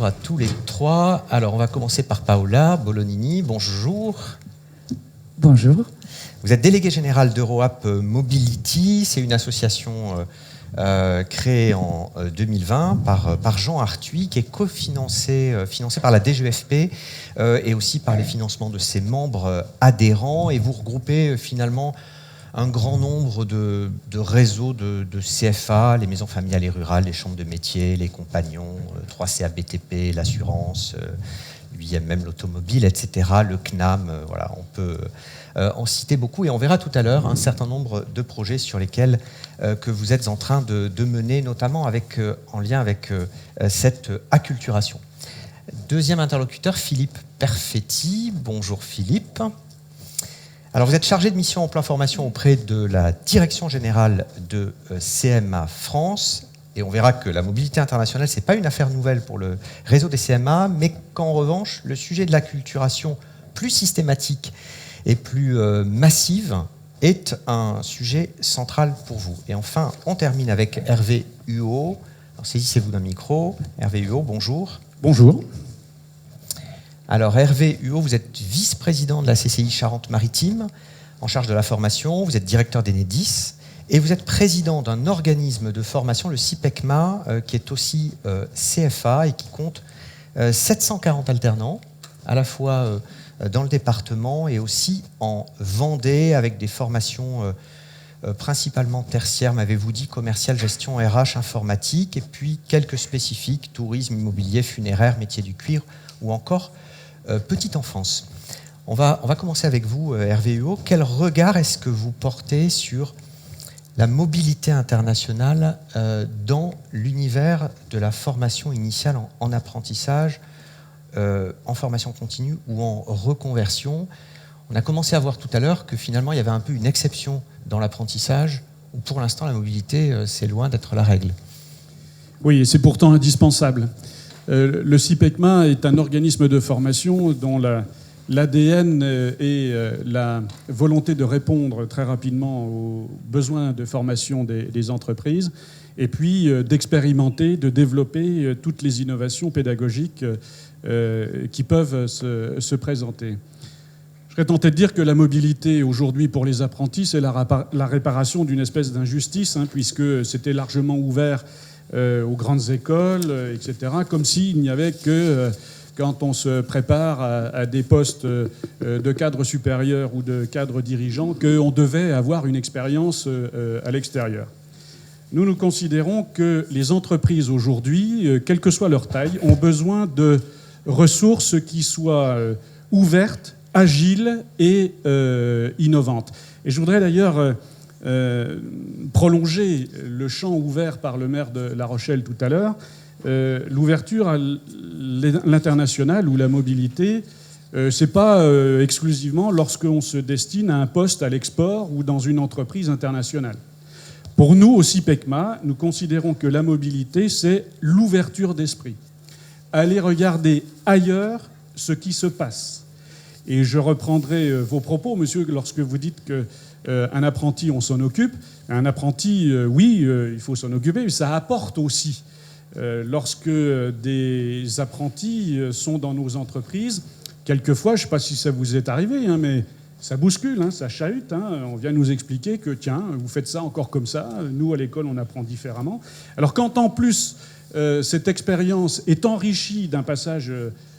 bonjour à tous les trois. Alors, on va commencer par Paola Bolognini. Bonjour. Bonjour. Vous êtes délégué général d'EuroApp Mobility. C'est une association créée en 2020 par Jean Arthuis, qui est financée par la DGFP et aussi par les financements de ses membres adhérents. Et vous regroupez finalement un grand nombre de réseaux de CFA, les maisons familiales et rurales, les chambres de métiers, les compagnons, 3CA BTP, l'assurance, 8e même l'automobile, etc., le CNAM, voilà, on peut en citer beaucoup. Et on verra tout à l'heure un certain nombre de projets sur lesquels que vous êtes en train de mener, notamment en lien avec cette acculturation. Deuxième interlocuteur, Philippe Perfetti. Bonjour Philippe. Alors vous êtes chargé de mission emploi formation auprès de la Direction générale de CMA France, et on verra que la mobilité internationale, ce n'est pas une affaire nouvelle pour le réseau des CMA, mais qu'en revanche, le sujet de l'acculturation plus systématique et plus massive est un sujet central pour vous. Et enfin, on termine avec Hervé Huot. Alors saisissez-vous d'un micro. Hervé Huot, bonjour. Bonjour. Alors Hervé Huot, vous êtes vice-président de la CCI Charente-Maritime, en charge de la formation, vous êtes directeur d'Enedis, et vous êtes président d'un organisme de formation, le CIPECMA, qui est aussi CFA et qui compte 740 alternants, à la fois dans le département et aussi en Vendée, avec des formations principalement tertiaires, m'avez-vous dit, commercial, gestion, RH, informatique, et puis quelques spécifiques, tourisme, immobilier, funéraire, métier du cuir, ou encore petite enfance. On va commencer avec vous, Hervé Huot. Quel regard est-ce que vous portez sur la mobilité internationale dans l'univers de la formation initiale en apprentissage, en formation continue ou en reconversion? On a commencé à voir tout à l'heure que finalement il y avait un peu une exception dans l'apprentissage, où pour l'instant la mobilité c'est loin d'être la règle. Oui, et c'est pourtant indispensable. Le CIPECMA est un organisme de formation dont l'ADN est la volonté de répondre très rapidement aux besoins de formation des entreprises et puis d'expérimenter, de développer toutes les innovations pédagogiques qui peuvent se présenter. Je serais tenté de dire que la mobilité aujourd'hui pour les apprentis, c'est la réparation d'une espèce d'injustice, puisque c'était largement ouvert aux grandes écoles, etc., comme s'il n'y avait que quand on se prépare à des postes de cadre supérieur ou de cadre dirigeant qu'on devait avoir une expérience à l'extérieur. Nous considérons que les entreprises aujourd'hui, quelle que soit leur taille, ont besoin de ressources qui soient ouvertes, agiles et innovantes. Et je voudrais d'ailleurs prolonger le champ ouvert par le maire de La Rochelle tout à l'heure, l'ouverture à l'international ou la mobilité, c'est pas exclusivement lorsqu'on se destine à un poste à l'export ou dans une entreprise internationale. Pour nous, au CIPECMA, nous considérons que la mobilité, c'est l'ouverture d'esprit. Aller regarder ailleurs ce qui se passe. Et je reprendrai vos propos, monsieur, lorsque vous dites que un apprenti, on s'en occupe. Un apprenti, oui, il faut s'en occuper, mais ça apporte aussi. Lorsque des apprentis sont dans nos entreprises, quelquefois, je ne sais pas si ça vous est arrivé, mais ça bouscule, ça chahute. On vient nous expliquer que, tiens, vous faites ça encore comme ça. Nous, à l'école, on apprend différemment. Alors quand, en plus, cette expérience est enrichie d'un passage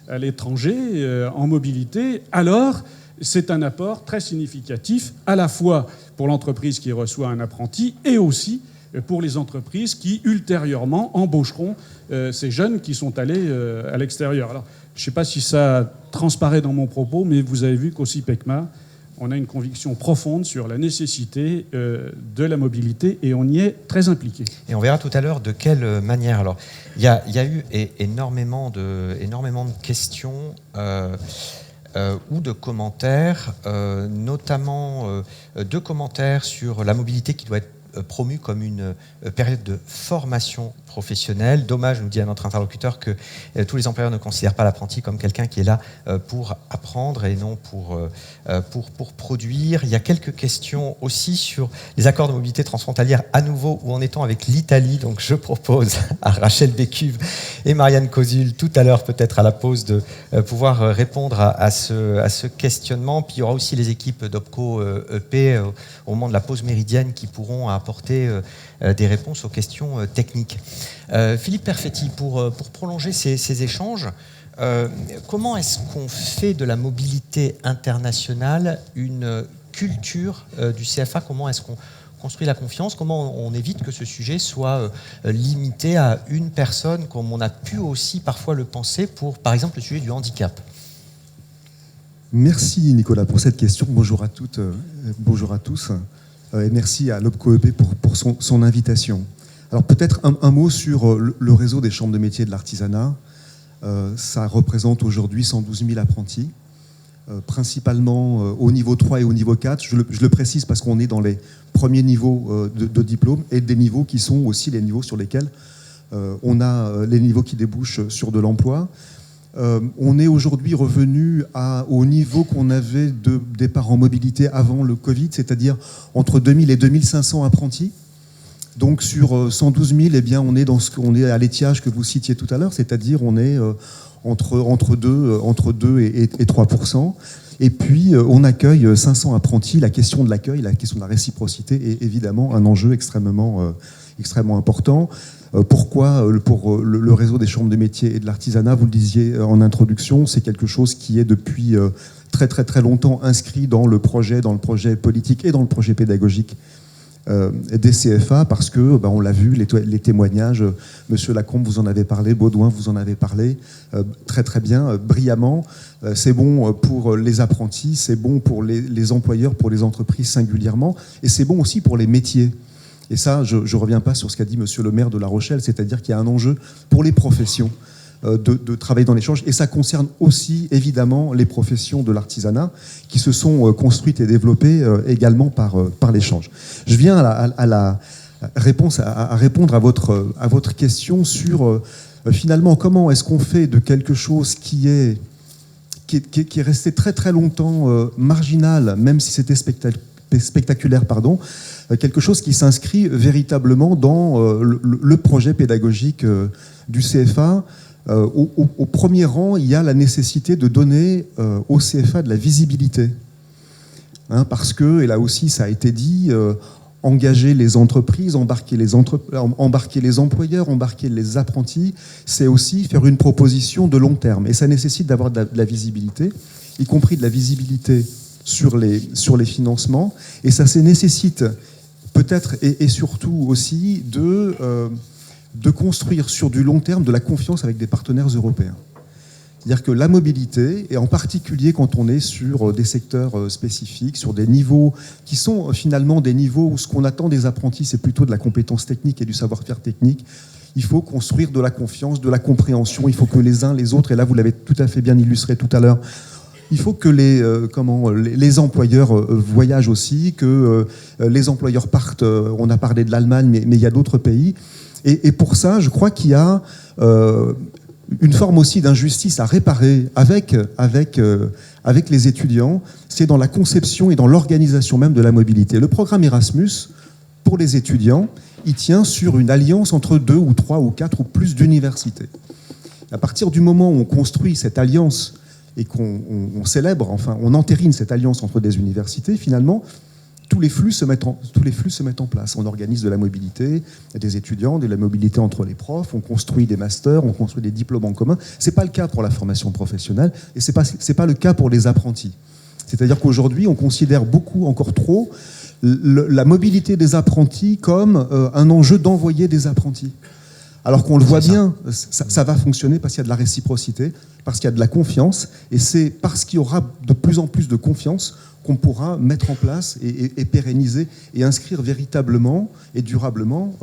à l'étranger, en mobilité, alors c'est un apport très significatif, à la fois pour l'entreprise qui reçoit un apprenti et aussi pour les entreprises qui, ultérieurement, embaucheront ces jeunes qui sont allés à l'extérieur. Alors, je ne sais pas si ça transparaît dans mon propos, mais vous avez vu qu'au CIPECMA, on a une conviction profonde sur la nécessité de la mobilité et on y est très impliqué. Et on verra tout à l'heure de quelle manière. Alors, il y a eu énormément de questions ou de commentaires, notamment deux commentaires sur la mobilité qui doit être promue comme une période de formation professionnelle. Dommage, nous dit à notre interlocuteur, que tous les employeurs ne considèrent pas l'apprenti comme quelqu'un qui est là pour apprendre et non pour produire. Il y a quelques questions aussi sur les accords de mobilité transfrontalière, à nouveau, où en étant avec l'Italie. Donc je propose à Rachel Bécuve et Marianne Causul, tout à l'heure peut-être à la pause, de pouvoir répondre à ce questionnement. Puis il y aura aussi les équipes d'OPCO EP au moment de la pause méridienne qui pourront apporter des réponses aux questions techniques. Philippe Perfetti, pour prolonger ces échanges, comment est-ce qu'on fait de la mobilité internationale une culture du CFA? Comment est-ce qu'on construit la confiance? Comment on évite que ce sujet soit limité à une personne, comme on a pu aussi parfois le penser pour, par exemple, le sujet du handicap? Merci Nicolas pour cette question. Bonjour à toutes, bonjour à tous. Et merci à l'OPCO EP pour son invitation. Alors peut-être un mot sur le réseau des chambres de métiers de l'artisanat. Ça représente aujourd'hui 112 000 apprentis, principalement au niveau 3 et au niveau 4. Je le précise parce qu'on est dans les premiers niveaux de diplôme et des niveaux qui sont aussi les niveaux sur lesquels on a les niveaux qui débouchent sur de l'emploi. On est aujourd'hui revenu au niveau qu'on avait de départ en mobilité avant le Covid, c'est-à-dire entre 2000 et 2500 apprentis. Donc sur 112 000, eh bien, on est à l'étiage que vous citiez tout à l'heure, c'est-à-dire on est entre 2 et 3%. Et puis on accueille 500 apprentis. La question de l'accueil, la question de la réciprocité est évidemment un enjeu extrêmement important. Pourquoi pour le réseau des chambres de métiers et de l'artisanat, vous le disiez en introduction, c'est quelque chose qui est depuis très très très longtemps inscrit dans le projet politique et dans le projet pédagogique des CFA, parce que on l'a vu, les témoignages, Monsieur Lacombe, vous en avez parlé, Baudouin, vous en avez parlé très très bien, brillamment. C'est bon pour les apprentis, c'est bon pour les employeurs, pour les entreprises singulièrement, et c'est bon aussi pour les métiers. Et ça, je ne reviens pas sur ce qu'a dit Monsieur le maire de La Rochelle, c'est-à-dire qu'il y a un enjeu pour les professions de travailler dans l'échange. Et ça concerne aussi, évidemment, les professions de l'artisanat qui se sont construites et développées également par l'échange. Je viens à la réponse, à répondre à votre question sur, finalement, comment est-ce qu'on fait de quelque chose qui est resté très très longtemps marginal, même si c'était spectaculaire, quelque chose qui s'inscrit véritablement dans le projet pédagogique du CFA. Au premier rang, il y a la nécessité de donner au CFA de la visibilité. Parce que, et là aussi ça a été dit, engager les entreprises, embarquer les employeurs, embarquer les apprentis, c'est aussi faire une proposition de long terme. Et ça nécessite d'avoir de la visibilité, y compris de la visibilité sur les financements. Et ça nécessite peut-être et surtout aussi de construire sur du long terme de la confiance avec des partenaires européens. C'est-à-dire que la mobilité, et en particulier quand on est sur des secteurs spécifiques, sur des niveaux qui sont finalement des niveaux où ce qu'on attend des apprentis, c'est plutôt de la compétence technique et du savoir-faire technique, il faut construire de la confiance, de la compréhension, il faut que les uns, les autres, et là vous l'avez tout à fait bien illustré tout à l'heure, il faut que les employeurs voyagent aussi, que les employeurs partent. On a parlé de l'Allemagne, mais il y a d'autres pays. Et pour ça, je crois qu'il y a une forme aussi d'injustice à réparer avec les étudiants. C'est dans la conception et dans l'organisation même de la mobilité. Le programme Erasmus, pour les étudiants, il tient sur une alliance entre 2 ou 3 ou 4 ou plus d'universités. À partir du moment où on construit cette alliance et qu'on célèbre, enfin, on entérine cette alliance entre des universités, finalement, tous les flux se mettent en place. On organise de la mobilité des étudiants, de la mobilité entre les profs, on construit des masters, on construit des diplômes en commun. Ce n'est pas le cas pour la formation professionnelle et ce n'est pas le cas pour les apprentis. C'est-à-dire qu'aujourd'hui, on considère beaucoup, encore trop, la mobilité des apprentis comme un enjeu d'envoyer des apprentis. Alors qu'on le voit bien, ça va fonctionner parce qu'il y a de la réciprocité, parce qu'il y a de la confiance, et c'est parce qu'il y aura de plus en plus de confiance qu'on pourra mettre en place et pérenniser et inscrire véritablement et durablement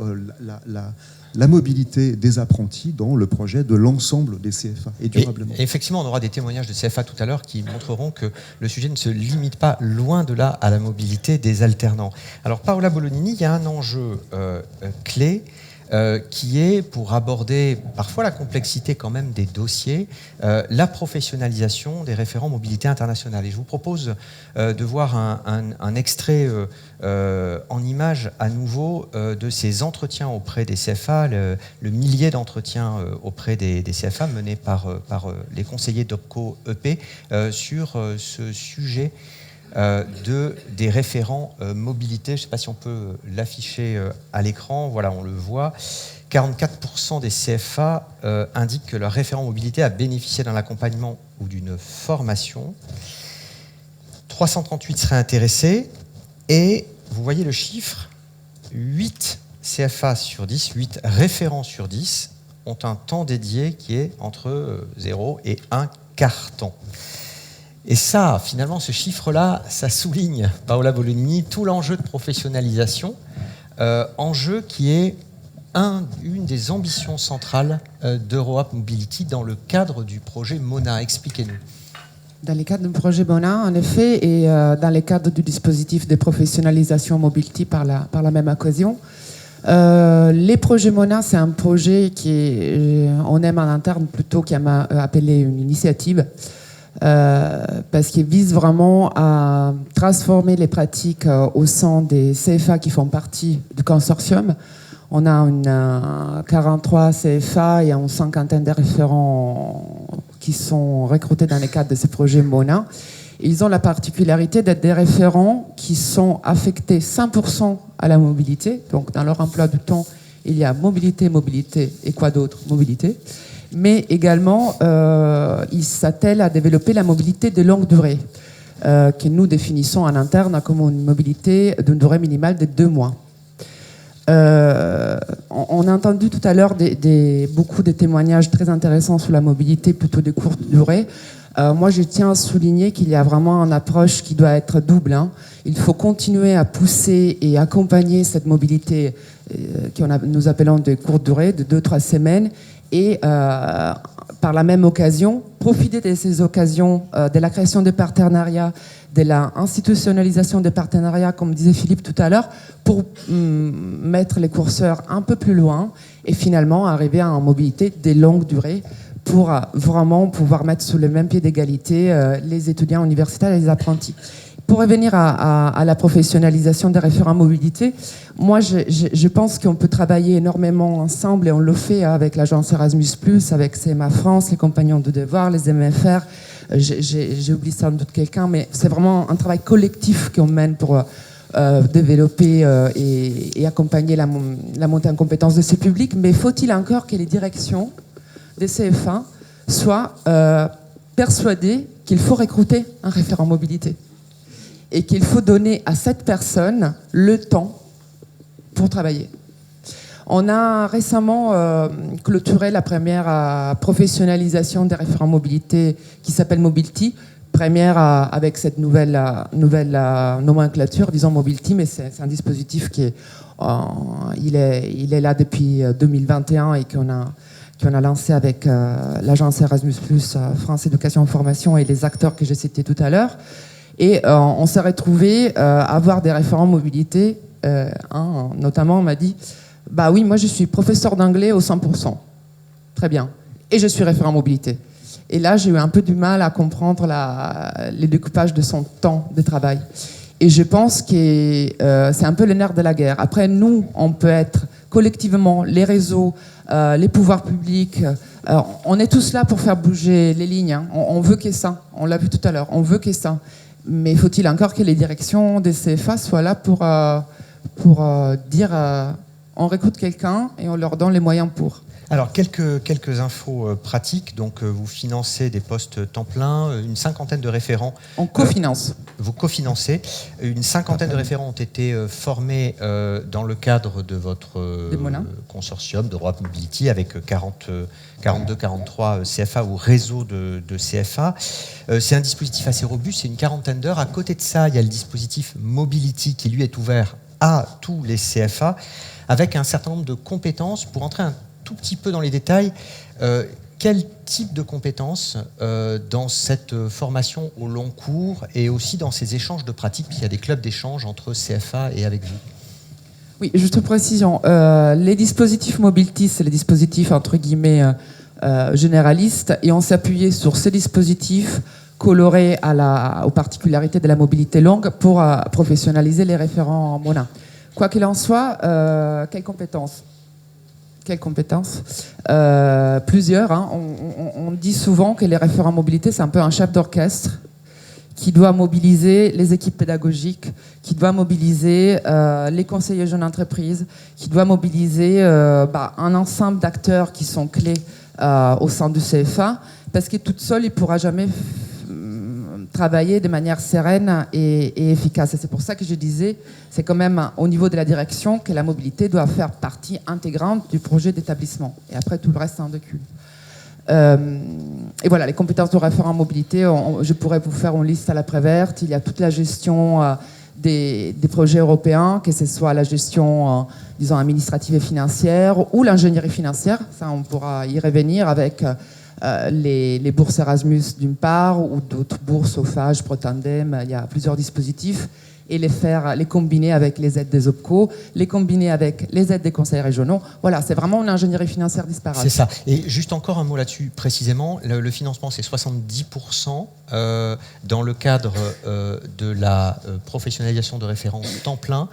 la mobilité des apprentis dans le projet de l'ensemble des CFA et durablement. Et effectivement, on aura des témoignages de CFA tout à l'heure qui montreront que le sujet ne se limite pas loin de là à la mobilité des alternants. Alors Paola Bolognini, il y a un enjeu clé qui est, pour aborder parfois la complexité quand même des dossiers, la professionnalisation des référents mobilité internationale. Et je vous propose de voir un extrait en images à nouveau de ces entretiens auprès des CFA, le millier d'entretiens auprès des CFA menés par les conseillers d'OPCO EP sur ce sujet des référents mobilité. Je ne sais pas si on peut l'afficher à l'écran. Voilà, on le voit. 44% des CFA indiquent que leur référent mobilité a bénéficié d'un accompagnement ou d'une formation. 338 seraient intéressés. Et vous voyez le chiffre, 8 CFA sur 10, 8 référents sur 10 ont un temps dédié qui est entre 0 et 1 quart temps. Et ça, finalement, ce chiffre-là, ça souligne, Paola Bolognini, tout l'enjeu de professionnalisation, enjeu qui est une des ambitions centrales d'EuroApp Mobility dans le cadre du projet MONA. Expliquez-nous. Dans le cadre du projet MONA, en effet, et dans le cadre du dispositif de professionnalisation Mobility par la même occasion, les projets MONA, c'est un projet on aime en interne plutôt qu'il m'a appelé une initiative, parce qu'il vise vraiment à transformer les pratiques au sein des CFA qui font partie du consortium. On a 43 CFA et une cinquantaine de référents qui sont recrutés dans le cadre de ce projet MONA. Ils ont la particularité d'être des référents qui sont affectés 100% à la mobilité. Donc dans leur emploi du temps, il y a mobilité et quoi d'autre ? Mobilité. Mais également, ils s'attellent à développer la mobilité de longue durée, que nous définissons en interne comme une mobilité d'une durée minimale de 2 mois. On a entendu tout à l'heure beaucoup de témoignages très intéressants sur la mobilité plutôt de courte durée. Moi, je tiens à souligner qu'il y a vraiment une approche qui doit être double. Il faut continuer à pousser et accompagner cette mobilité nous appelons de courte durée, de 2-3 semaines, et par la même occasion, profiter de ces occasions, de la création de partenariats, de la institutionnalisation des partenariats, comme disait Philippe tout à l'heure, pour mettre les curseurs un peu plus loin et finalement arriver à une mobilité de longue durée pour vraiment pouvoir mettre sous le même pied d'égalité les étudiants universitaires et les apprentis. Pour revenir à la professionnalisation des référents mobilité, moi je pense qu'on peut travailler énormément ensemble et on le fait avec l'agence Erasmus+, avec CMA France, les compagnons de devoir, les MFR. J'ai oublié sans doute quelqu'un, mais c'est vraiment un travail collectif qu'on mène pour développer et accompagner la montée en compétence de ces publics. Mais faut-il encore que les directions des CFA soient persuadées qu'il faut recruter un référent mobilité et qu'il faut donner à cette personne le temps pour travailler. On a récemment clôturé la première professionnalisation des référents mobilité qui s'appelle Mobility. Première avec cette nouvelle nomenclature, disons Mobility, mais c'est un dispositif qui il est là depuis 2021 et qu'on a lancé avec l'agence Erasmus+, France Éducation Formation et les acteurs que j'ai cités tout à l'heure. Et on s'est retrouvé à avoir des référents mobilité. Notamment, on m'a dit « Bah oui, moi je suis professeur d'anglais au 100%. Très bien. Et je suis référent mobilité. » Et là, j'ai eu un peu du mal à comprendre les découpages de son temps de travail. Et je pense que c'est un peu le nerf de la guerre. Après, nous, on peut être collectivement, les réseaux, les pouvoirs publics, on est tous là pour faire bouger les lignes. On veut que ça. On l'a vu tout à l'heure. On veut que ça. Mais faut-il encore que les directions des CFA soient là pour dire on recrute quelqu'un et on leur donne les moyens pour. Alors, quelques infos pratiques. Donc, vous financez des postes temps plein, une cinquantaine de référents. On cofinance. Vous cofinancez. Une cinquantaine de référents ont été formés dans le cadre de votre consortium d'Europe Mobility avec 42-43 CFA ou réseau de CFA. C'est un dispositif assez robuste, c'est une quarantaine d'heures. À côté de ça, il y a le dispositif Mobility qui, lui, est ouvert à tous les CFA avec un certain nombre de compétences. Pour entrer un tout petit peu dans les détails, quel type de compétences dans cette formation au long cours et aussi dans ces échanges de pratiques, puisqu'il y a des clubs d'échange entre CFA et avec vous? Oui, juste précision. Les dispositifs Mobility, c'est les dispositifs entre guillemets généralistes, et on s'est appuyé sur ces dispositifs colorés aux particularités de la mobilité longue pour professionnaliser les référents MONA. Quoi qu'il en soit, quelles compétences? Plusieurs. Hein. On dit souvent que les référents mobilité, c'est un peu un chef d'orchestre qui doit mobiliser les équipes pédagogiques, qui doit mobiliser les conseillers jeunes entreprises, qui doit mobiliser un ensemble d'acteurs qui sont clés au sein du CFA, parce que toute seule, il ne pourra jamais travailler de manière sereine et efficace. Et c'est pour ça que je disais, c'est quand même au niveau de la direction que la mobilité doit faire partie intégrante du projet d'établissement. Et après, tout le reste, c'est un décul. Et voilà, les compétences de référent mobilité, je pourrais vous faire une liste à la Préverte. Il y a toute la gestion des projets européens, que ce soit la gestion, disons, administrative et financière ou l'ingénierie financière. Ça, on pourra y revenir avec les bourses Erasmus d'une part, ou d'autres bourses, Ophage, Protandem. Il y a plusieurs dispositifs, et les combiner avec les aides des OPCO, les combiner avec les aides des conseils régionaux. Voilà, c'est vraiment une ingénierie financière disparate. C'est ça. Et juste encore un mot là-dessus, précisément, le financement, c'est 70% dans le cadre de la professionnalisation de référents temps plein,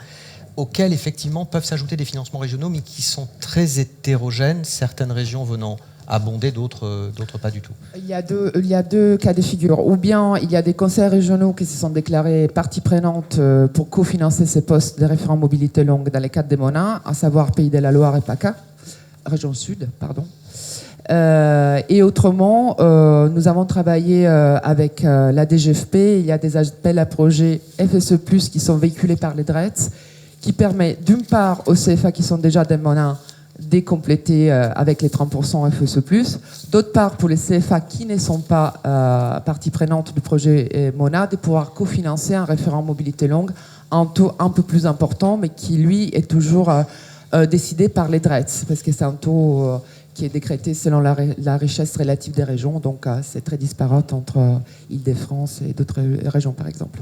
auxquels, effectivement, peuvent s'ajouter des financements régionaux, mais qui sont très hétérogènes, certaines régions venant abonder, d'autres pas du tout. Il y a deux cas de figure. Ou bien il y a des conseils régionaux qui se sont déclarés partie prenante pour cofinancer ces postes de référents mobilité longue dans les cadres des MONA, à savoir Pays de la Loire et PACA, région sud, pardon. Et autrement, nous avons travaillé avec la DGFP. Il y a des appels à projets FSE+, qui sont véhiculés par les DRETS, qui permet d'une part aux CFA qui sont déjà des MONA décompléter avec les 30% FSE+. D'autre part, pour les CFA qui ne sont pas partie prenante du projet MONA, de pouvoir cofinancer un référent mobilité longue à un taux un peu plus important, mais qui, lui, est toujours décidé par les DRETS, parce que c'est un taux qui est décrété selon la richesse relative des régions, donc c'est très disparate entre Île-de-France et d'autres régions, par exemple.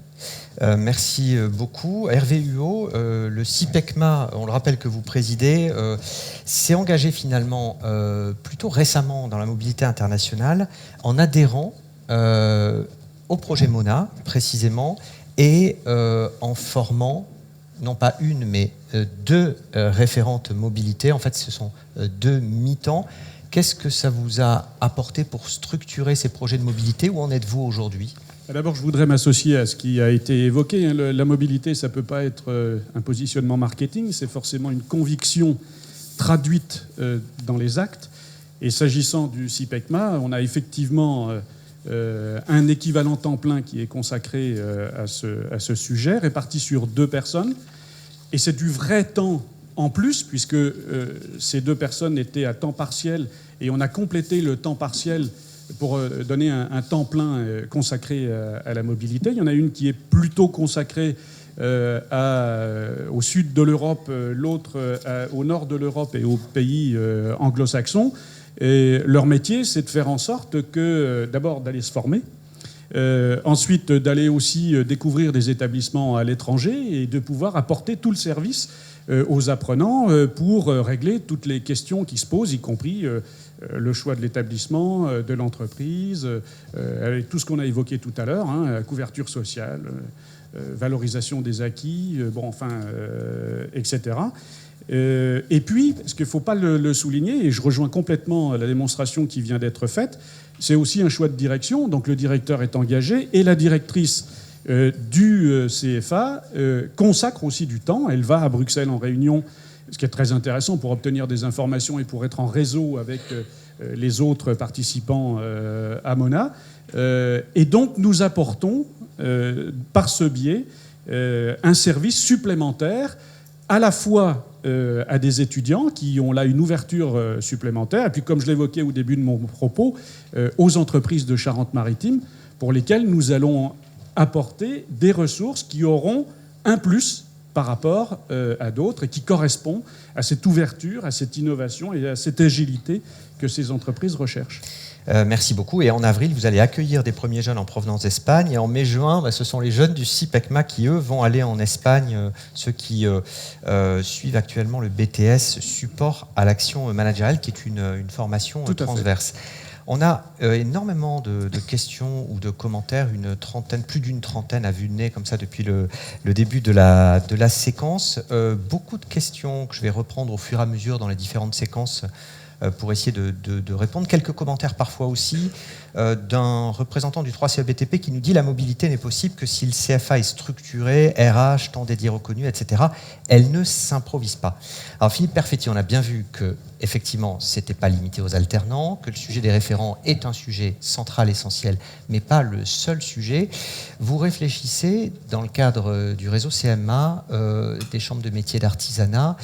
Merci beaucoup. Hervé Huot, le CIPECMA, on le rappelle que vous présidez, s'est engagé finalement plutôt récemment dans la mobilité internationale en adhérant au projet MONA, précisément, et en formant non pas une, mais deux référentes mobilité. En fait, ce sont deux mi-temps. Qu'est-ce que ça vous a apporté pour structurer ces projets de mobilité? Où en êtes-vous aujourd'hui? D'abord, je voudrais m'associer à ce qui a été évoqué. La mobilité, ça ne peut pas être un positionnement marketing, c'est forcément une conviction traduite dans les actes. Et s'agissant du CIPECMA, on a effectivement un équivalent temps plein qui est consacré à ce sujet, réparti sur 2 personnes. Et c'est du vrai temps en plus, puisque ces 2 personnes étaient à temps partiel, et on a complété le temps partiel pour donner un temps plein consacré à la mobilité. Il y en a une qui est plutôt consacrée au sud de l'Europe, l'autre au nord de l'Europe et aux pays anglo-saxons. Et leur métier, c'est de faire en sorte que, d'abord, d'aller se former, ensuite d'aller aussi découvrir des établissements à l'étranger et de pouvoir apporter tout le service aux apprenants pour régler toutes les questions qui se posent, y compris le choix de l'établissement, de l'entreprise, avec tout ce qu'on a évoqué tout à l'heure, couverture sociale, valorisation des acquis, etc. Et puis, ce qu'il ne faut pas le souligner, et je rejoins complètement la démonstration qui vient d'être faite, c'est aussi un choix de direction. Donc le directeur est engagé et la directrice du CFA consacre aussi du temps. Elle va à Bruxelles en réunion ce qui est très intéressant pour obtenir des informations et pour être en réseau avec les autres participants à Mona. Et donc nous apportons, par ce biais, un service supplémentaire à la fois à des étudiants qui ont là une ouverture supplémentaire, et puis comme je l'évoquais au début de mon propos, aux entreprises de Charente-Maritime, pour lesquelles nous allons apporter des ressources qui auront un plus par rapport à d'autres et qui correspond à cette ouverture, à cette innovation et à cette agilité que ces entreprises recherchent. Merci beaucoup. Et en avril, vous allez accueillir des premiers jeunes en provenance d'Espagne. Et en mai-juin, ce sont les jeunes du CIPECMA qui, eux, vont aller en Espagne, ceux qui suivent actuellement le BTS Support à l'action managériale, qui est une formation transverse. On a énormément de questions ou de commentaires, plus d'une trentaine à vue de nez, comme ça, depuis le début de la séquence. Beaucoup de questions que je vais reprendre au fur et à mesure dans les différentes séquences pour essayer de répondre. Quelques commentaires parfois aussi d'un représentant du 3CEBTP qui nous dit « La mobilité n'est possible que si le CFA est structuré, RH, temps dédié reconnu, etc. Elle ne s'improvise pas. » Alors Philippe Perfetti, on a bien vu que effectivement, ce n'était pas limité aux alternants, que le sujet des référents est un sujet central, essentiel, mais pas le seul sujet. Vous réfléchissez, dans le cadre du réseau CMA, des chambres de métiers d'artisanat,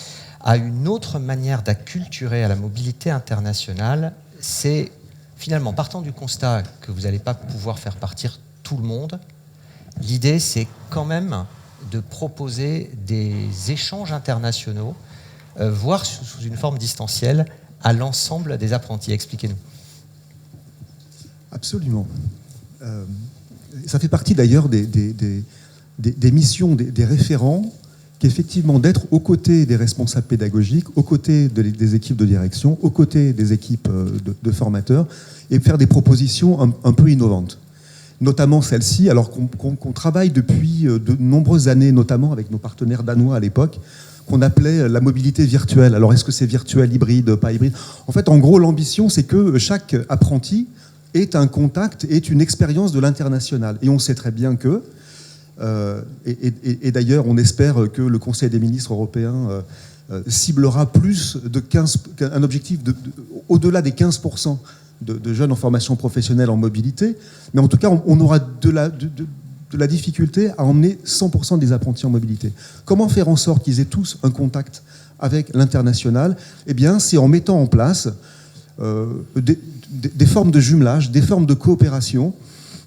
à une autre manière d'acculturer à la mobilité internationale. C'est finalement, partant du constat que vous n'allez pas pouvoir faire partir tout le monde, l'idée c'est quand même de proposer des échanges internationaux, voire sous une forme distancielle, à l'ensemble des apprentis. Expliquez-nous. Absolument. Ça fait partie d'ailleurs des missions des référents, qu'effectivement d'être aux côtés des responsables pédagogiques, aux côtés des équipes de direction, aux côtés des équipes de formateurs, et faire des propositions un peu innovantes. Notamment celle-ci, alors qu'on travaille depuis de nombreuses années, notamment avec nos partenaires danois à l'époque, qu'on appelait la mobilité virtuelle. Alors est-ce que c'est virtuel, hybride, pas hybride? En fait, en gros, l'ambition, c'est que chaque apprenti ait un contact, ait une expérience de l'international. Et on sait très bien que, et d'ailleurs, on espère que le Conseil des ministres européens ciblera plus un objectif au-delà des 15% de jeunes en formation professionnelle en mobilité. Mais en tout cas, on aura de la difficulté à emmener 100% des apprentis en mobilité. Comment faire en sorte qu'ils aient tous un contact avec l'international? Eh bien, c'est en mettant en place des formes de jumelage, des formes de coopération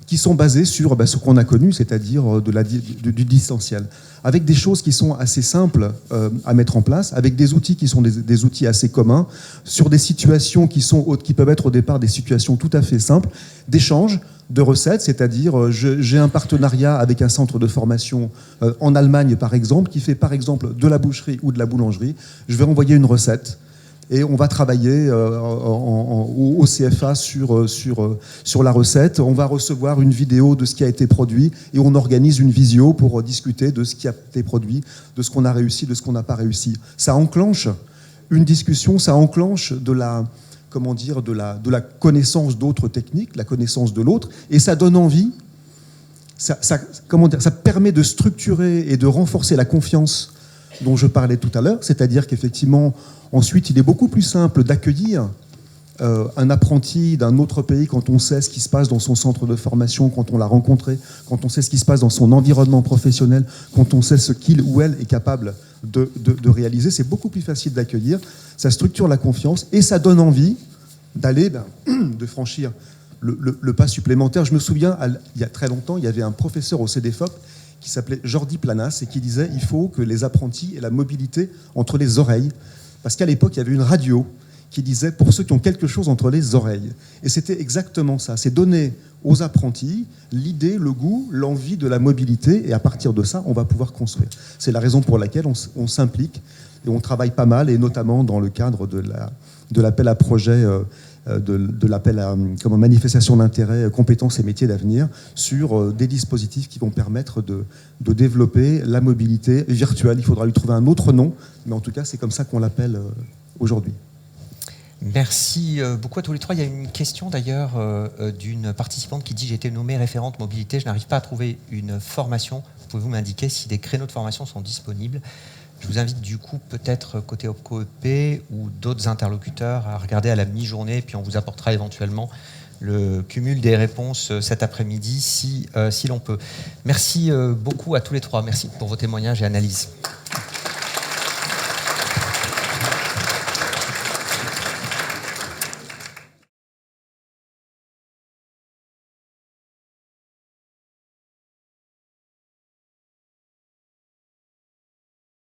qui sont basées sur ce qu'on a connu, c'est-à-dire du distanciel, avec des choses qui sont assez simples à mettre en place, avec des outils qui sont des outils assez communs, sur des situations qui peuvent être au départ des situations tout à fait simples, d'échanges, de recettes, c'est-à-dire j'ai un partenariat avec un centre de formation en Allemagne, par exemple, qui fait par exemple de la boucherie ou de la boulangerie. Je vais envoyer une recette et on va travailler au CFA sur la recette. On va recevoir une vidéo de ce qui a été produit et on organise une visio pour discuter de ce qui a été produit, de ce qu'on a réussi, de ce qu'on n'a pas réussi. Ça enclenche une discussion, ça enclenche de la connaissance d'autres techniques, la connaissance de l'autre, et ça donne envie, ça permet de structurer et de renforcer la confiance dont je parlais tout à l'heure, c'est-à-dire qu'effectivement, ensuite, il est beaucoup plus simple d'accueillir un apprenti d'un autre pays quand on sait ce qui se passe dans son centre de formation, quand on l'a rencontré, quand on sait ce qui se passe dans son environnement professionnel, quand on sait ce qu'il ou elle est capable de réaliser. C'est beaucoup plus facile d'accueillir, ça structure la confiance et ça donne envie d'aller, de franchir le pas supplémentaire. Je me souviens, il y a très longtemps, il y avait un professeur au CDFOP qui s'appelait Jordi Planas et qui disait il faut que les apprentis aient la mobilité entre les oreilles. Parce qu'à l'époque, il y avait une radio qui disait pour ceux qui ont quelque chose entre les oreilles. Et c'était exactement ça. C'est donner aux apprentis l'idée, le goût, l'envie de la mobilité. Et à partir de ça, on va pouvoir construire. C'est la raison pour laquelle on s'implique et on travaille pas mal, et notamment dans le cadre de l'appel à projet, de l'appel à manifestation d'intérêt, compétences et métiers d'avenir, sur des dispositifs qui vont permettre de développer la mobilité virtuelle. Il faudra lui trouver un autre nom, mais en tout cas, c'est comme ça qu'on l'appelle aujourd'hui. Merci beaucoup à tous les trois. Il y a une question d'ailleurs d'une participante qui dit « J'ai été nommée référente mobilité, je n'arrive pas à trouver une formation. Pouvez-vous m'indiquer si des créneaux de formation sont disponibles ?» Je vous invite du coup peut-être côté OPCO-EP ou d'autres interlocuteurs à regarder à la mi-journée, puis on vous apportera éventuellement le cumul des réponses cet après-midi si l'on peut. Merci beaucoup à tous les trois. Merci pour vos témoignages et analyses.